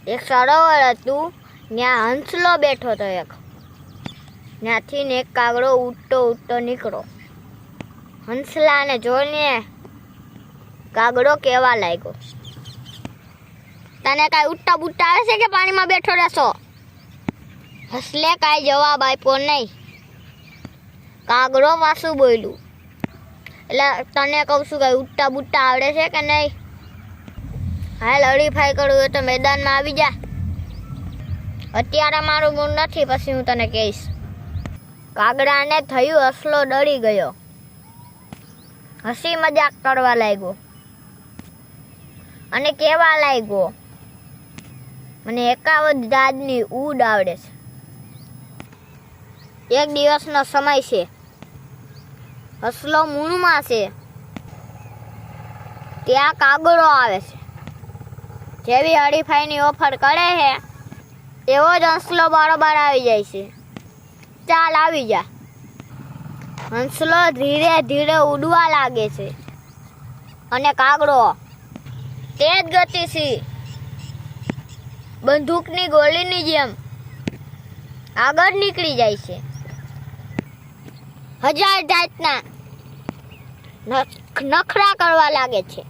એક સરોવર હતું, ત્યાં હંસલો બેઠો હતો. ત્યાંથી ને એક કાગડો ઉડતો નીકળો. હંસલાને જોઈને કાગડો કહેવા લાગ્યો, તને કાંઈ ઉડતા બુડતા આવે છે કે પાણીમાં બેઠો રહેશો? હંસલે કાંઈ જવાબ આપ્યો નહીં. કાગડો પાછું બોલ્યું, એટલે તને કહું છું કાંઈ ઉડતા બુડતા આવડે છે કે નહીં? હાલ હરીફાઈ કરવું હોય તો મેદાનમાં આવી જા. અત્યારે મારું મૂડ નથી, પછી હું તને કહીશ. કાગડાને થયું હંસલો ડરી ગયો, હસી મજાક કરવા લાગ્યો અને કહેવા લાગ્યો, મને 51 જાતની ઉડ આવડે છે. એક દિવસનો સમય છે, હંસલો મૂળમાં છે, ત્યાં કાગડો આવે છે. જેવી હરીફાઈની ઓફર કરે છે એવો જ હંસલો બરોબર આવી જાય છે. ચાલ આવી જા. હંસલો ધીરે ધીરે ઉડવા લાગે છે અને કાગડો તેજ ગતિથી બંદૂકની ગોળીની જેમ આગળ નીકળી જાય છે. 1000 જાતના નખરા કરવા લાગે છે.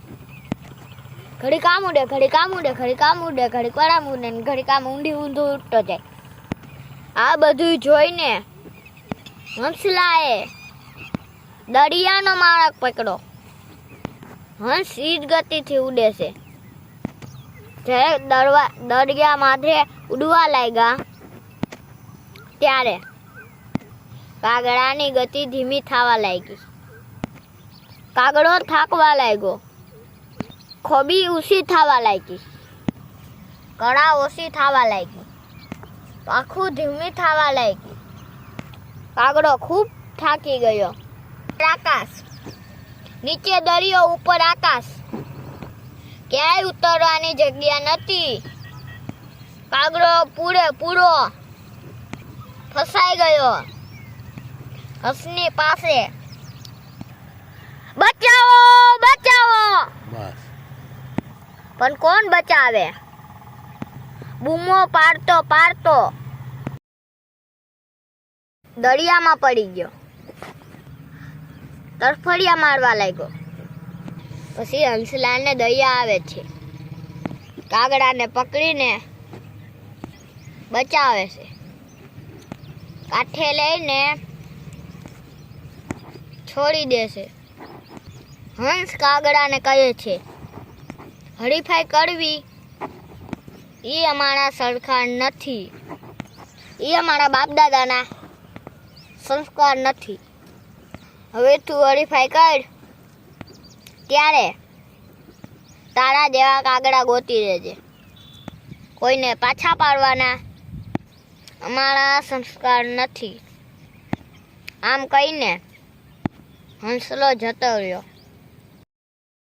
ઘડીક આમ ઉડે, ઘડીક આમ ઉડે, ઘડીક આમ ઉડે, ઘડીક આમ ઉડે, ઘડીક આમ ઊંધું ઉડતો જાય. આ બધું જોઈને હંસલાએ દરિયાનો માર્ગ પકડો. હંસ ઈ જ ગતિથી ઉડે છે. જ્યારે દરિયા માથે ઉડવા લાગ્યા ત્યારે કાગડાની ગતિ ધીમી થવા લાગી. કાગડો થાકવા લાગ્યો, ખોબી ઓછી થવા લાગી, કળા ઓછી થવા લાગી, આખું ધીમી થવા લાગી. કાગડો ખૂબ થાકી ગયો. આકાશ નીચે દરિયો, ઉપર આકાશ, ક્યાંય ઉતરવાની જગ્યા નથી. કાગડો પૂરેપૂરો ફસાઈ ગયો હંસની પાસે. બચાવો, બચાવો! પણ કોણ બચાવે? બૂમો પાડતો દરિયામાં પડી ગયો, તરફડિયા મારવા લાગ્યો. પછી હંસલાને દયા આવે છે, કાગડાને પકડીને બચાવે છે. કાંઠે લઈને છોડી દે છે. હંસ કાગડાને કહે છે, હરીફાઈ કરવી એ અમારા સરકાર નથી, એ અમારા બાપ દાદાના સંસ્કાર નથી. હવે તું હરીફાઈ કર, ત્યારે તારા જેવા કાગડા ગોતી લેજે. કોઈને પાછા પાડવાના અમારા સંસ્કાર નથી. આમ કહીને હંસલો જતો રહ્યો.